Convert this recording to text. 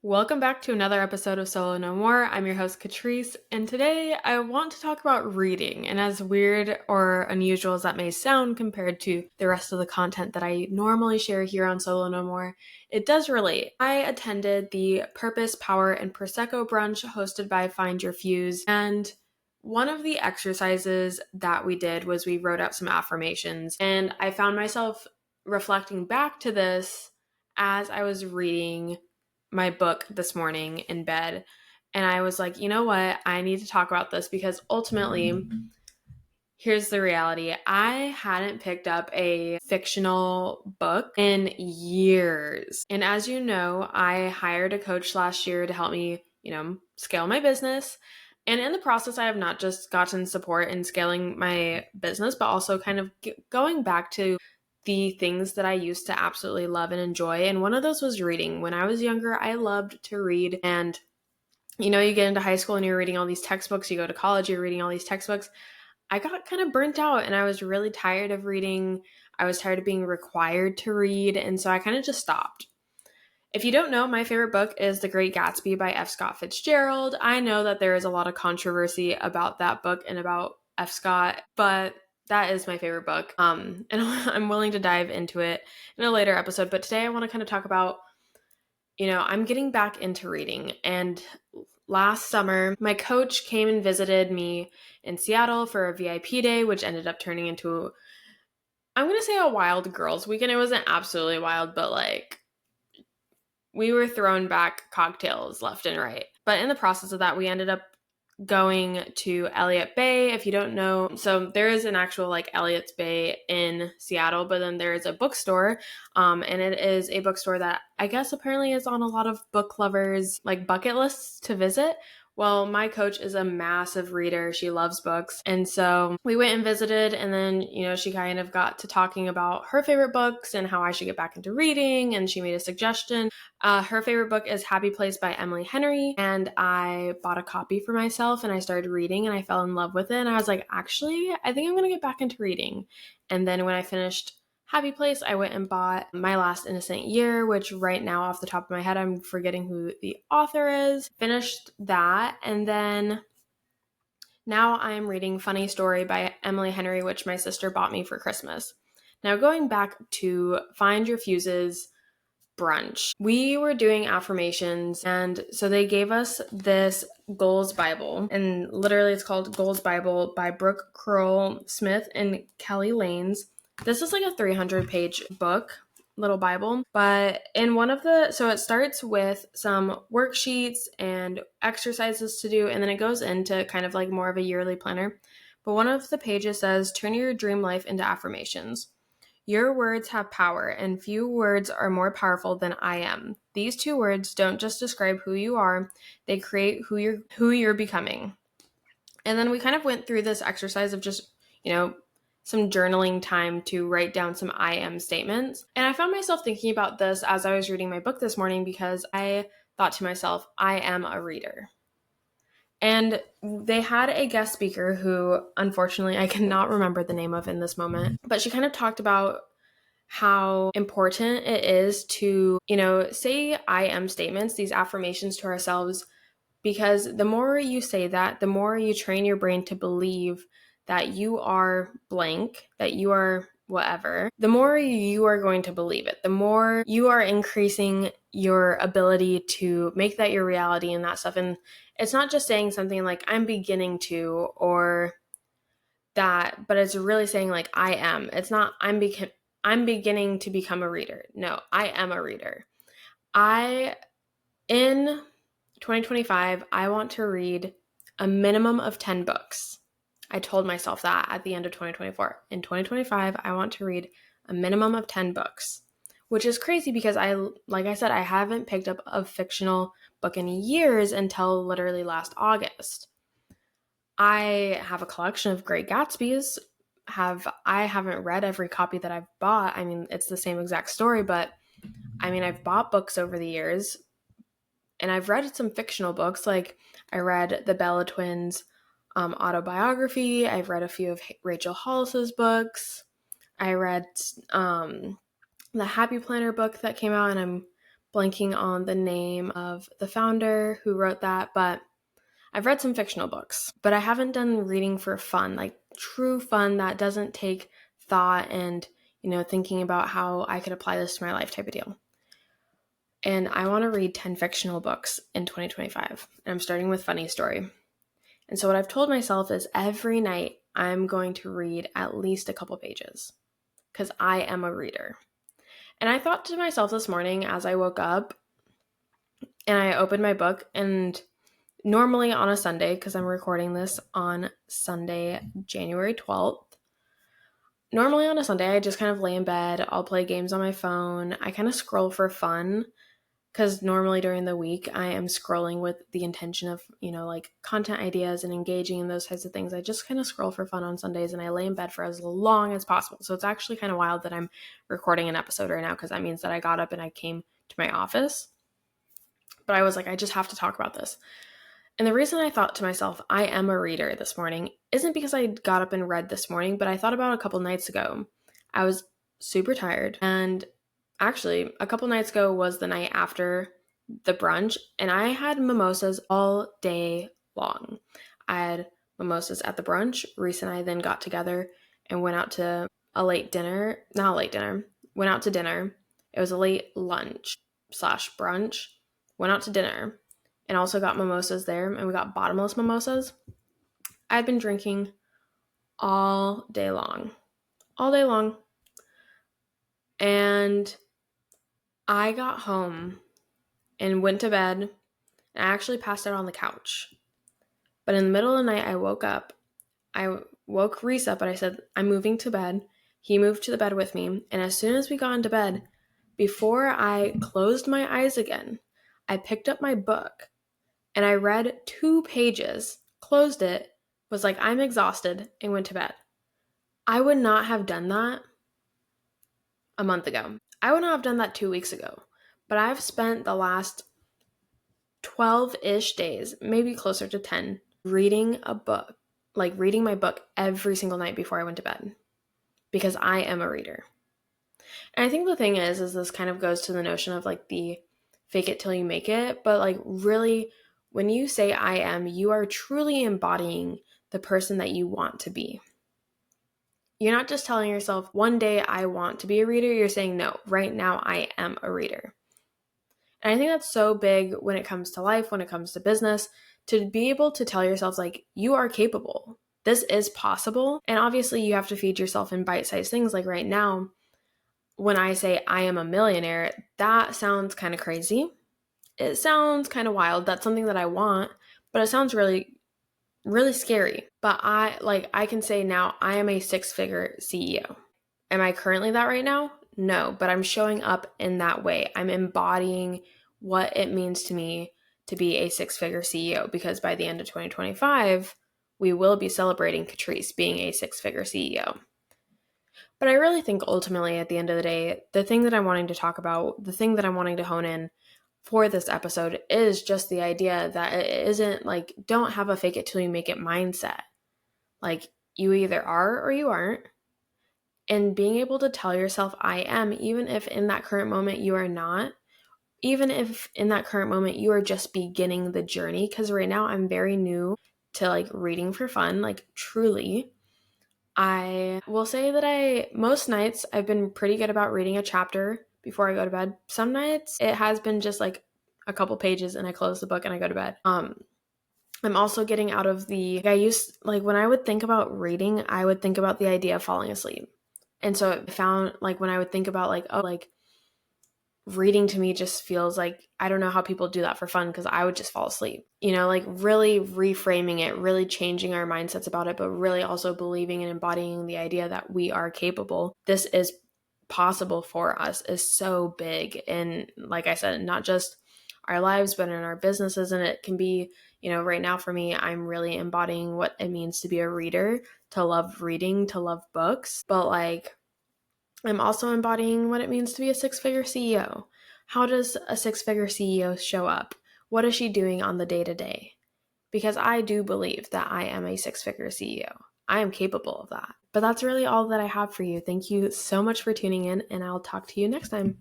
Welcome back to another episode of Solo No More. I'm your host, Catryce, and today I want to talk about reading. And as weird or unusual as that may sound compared to the rest of the content that I normally share here on Solo No More, it does relate. I attended the Purpose, Power, and Prosecco brunch hosted by Find Your Fuse, and one of the exercises that we did was we wrote out some affirmations, and I found myself reflecting back to this as I was reading my book this morning in bed. And I was like, you know what? I need to talk about this because ultimately, here's the reality. I hadn't picked up a fictional book in years. And as you know, I hired a coach last year to help me, scale my business. And in the process, I have not just gotten support in scaling my business, but also kind of going back to the things that I used to absolutely love and enjoy. And one of those was reading. When I was younger, I loved to read. And, you get into high school and you're reading all these textbooks. You go to college, you're reading all these textbooks. I got kind of burnt out and I was really tired of reading. I was tired of being required to read. And so I kind of just stopped. If you don't know, my favorite book is The Great Gatsby by F. Scott Fitzgerald. I know that there is a lot of controversy about that book and about F. Scott, but that is my favorite book. And I'm willing to dive into it in a later episode. But today I want to kind of talk about, I'm getting back into reading. And last summer, my coach came and visited me in Seattle for a VIP day, which ended up turning into, I'm going to say, a wild girls weekend. It wasn't absolutely wild, but we were throwing back cocktails left and right. But in the process of that, we ended up going to Elliott Bay. If you don't know, so there is an actual Elliott's Bay in Seattle, but then there is a bookstore, and it is a bookstore that I guess apparently is on a lot of book lovers bucket lists to visit. Well, my coach is a massive reader. She loves books. And so we went and visited, and then, she kind of got to talking about her favorite books and how I should get back into reading. And she made a suggestion. Her favorite book is Happy Place by Emily Henry. And I bought a copy for myself and I started reading and I fell in love with it. And I was like, actually, I think I'm going to get back into reading. And then when I finished Happy Place, I went and bought My Last Innocent Year, which right now off the top of my head, I'm forgetting who the author is. Finished that. And then now I'm reading Funny Story by Emily Henry, which my sister bought me for Christmas. Now going back to Find Your Fuses brunch, we were doing affirmations, and so they gave us this goals Bible, and literally it's called Goals Bible by Brooke Kroll Smith and Kelly Lanes. This is a 300-page book, little Bible, but in one of so it starts with some worksheets and exercises to do, and then it goes into kind of more of a yearly planner. But one of the pages says, turn your dream life into affirmations. Your words have power, and few words are more powerful than I am. These two words don't just describe who you are, they create who you're becoming. And then we kind of went through this exercise of just, some journaling time to write down some I am statements. And I found myself thinking about this as I was reading my book this morning because I thought to myself, I am a reader. And they had a guest speaker who, unfortunately, I cannot remember the name of in this moment, but she kind of talked about how important it is to, say I am statements, these affirmations to ourselves, because the more you say that, the more you train your brain to believe that you are blank, that you are whatever, the more you are going to believe it, the more you are increasing your ability to make that your reality and that stuff. And it's not just saying something like I'm beginning to or that, but it's really saying I am. It's not I'm beginning to become a reader. No, I am a reader. In 2025, I want to read a minimum of 10 books. I told myself that at the end of 2024. In 2025, I want to read a minimum of 10 books, which is crazy because like I said, I haven't picked up a fictional book in years until literally last August. I have a collection of Great Gatsbys. I haven't read every copy that I've bought. I mean, it's the same exact story, but I've bought books over the years. And I've read some fictional books, I read the Bella Twins autobiography. I've read a few of Rachel Hollis's books. I read the Happy Planner book that came out, and I'm blanking on the name of the founder who wrote that, but I've read some fictional books, but I haven't done reading for fun, like true fun that doesn't take thought and, thinking about how I could apply this to my life type of deal. And I want to read 10 fictional books in 2025. And I'm starting with Funny Story. And so what I've told myself is every night I'm going to read at least a couple pages because I am a reader. And I thought to myself this morning as I woke up and I opened my book, and normally on a Sunday, because I'm recording this on Sunday, January 12th, normally on a Sunday, I just kind of lay in bed, I'll play games on my phone, I kind of scroll for fun, because normally during the week, I am scrolling with the intention of, like content ideas and engaging in those types of things. I just kind of scroll for fun on Sundays, and I lay in bed for as long as possible. So it's actually kind of wild that I'm recording an episode right now, because that means that I got up and I came to my office. But I was like, I just have to talk about this. And the reason I thought to myself, I am a reader this morning, isn't because I got up and read this morning, but I thought about a couple nights ago. I was super tired, and actually, a couple nights ago was the night after the brunch, and I had mimosas all day long. I had mimosas at the brunch. Reese and I then got together and went out to a late dinner. Not a late dinner. Went out to dinner. It was a late lunch / brunch. Went out to dinner and also got mimosas there, and we got bottomless mimosas. I'd been drinking all day long. All day long. And I got home and went to bed, and I actually passed out on the couch. But in the middle of the night, I woke up. I woke Reese up, and I said, I'm moving to bed. He moved to the bed with me. And as soon as we got into bed, before I closed my eyes again, I picked up my book and I read 2 pages, closed it, was like, I'm exhausted, and went to bed. I would not have done that a month ago. I would not have done that 2 weeks ago. But I've spent the last 12-ish days, maybe closer to 10, reading a book, like reading my book every single night before I went to bed, because I am a reader. And I think the thing is this kind of goes to the notion of like the fake it till you make it, but like really, when you say I am, you are truly embodying the person that you want to be. You're not just telling yourself, one day I want to be a reader. You're saying, no, right now I am a reader. And I think that's so big when it comes to life, when it comes to business, to be able to tell yourself, like, you are capable. This is possible. And obviously you have to feed yourself in bite-sized things. Like right now, when I say I am a millionaire, that sounds kind of crazy. It sounds kind of wild. That's something that I want, but it sounds really, really scary. But I can say now I am a 6-figure CEO. Am I currently that right now? No, but I'm showing up in that way. I'm embodying what it means to me to be a 6-figure CEO, because by the end of 2025, we will be celebrating Catryce being a 6-figure CEO. But I really think ultimately at the end of the day, the thing that I'm wanting to talk about, the thing that I'm wanting to hone in for this episode is just the idea that it isn't like, don't have a fake it till you make it mindset. Like, you either are or you aren't. And being able to tell yourself, I am, even if in that current moment you are not, even if in that current moment you are just beginning the journey, because right now I'm very new to like reading for fun, like truly. I will say that most nights I've been pretty good about reading a chapter before I go to bed. Some nights it has been just like a couple pages and I close the book and I go to bed. I'm also getting out of when I would think about reading, I would think about the idea of falling asleep. And so I found like when I would think about reading to me just feels like, I don't know how people do that for fun, because I would just fall asleep, like really reframing it, really changing our mindsets about it, but really also believing and embodying the idea that we are capable. This is possible for us is so big. And like I said, not just our lives, but in our businesses. And it can be, right now for me, I'm really embodying what it means to be a reader, to love reading, to love books. But like, I'm also embodying what it means to be a 6-figure CEO. How does a 6-figure CEO show up? What is she doing on the day-to-day? Because I do believe that I am a 6-figure CEO. I am capable of that. But that's really all that I have for you. Thank you so much for tuning in, and I'll talk to you next time.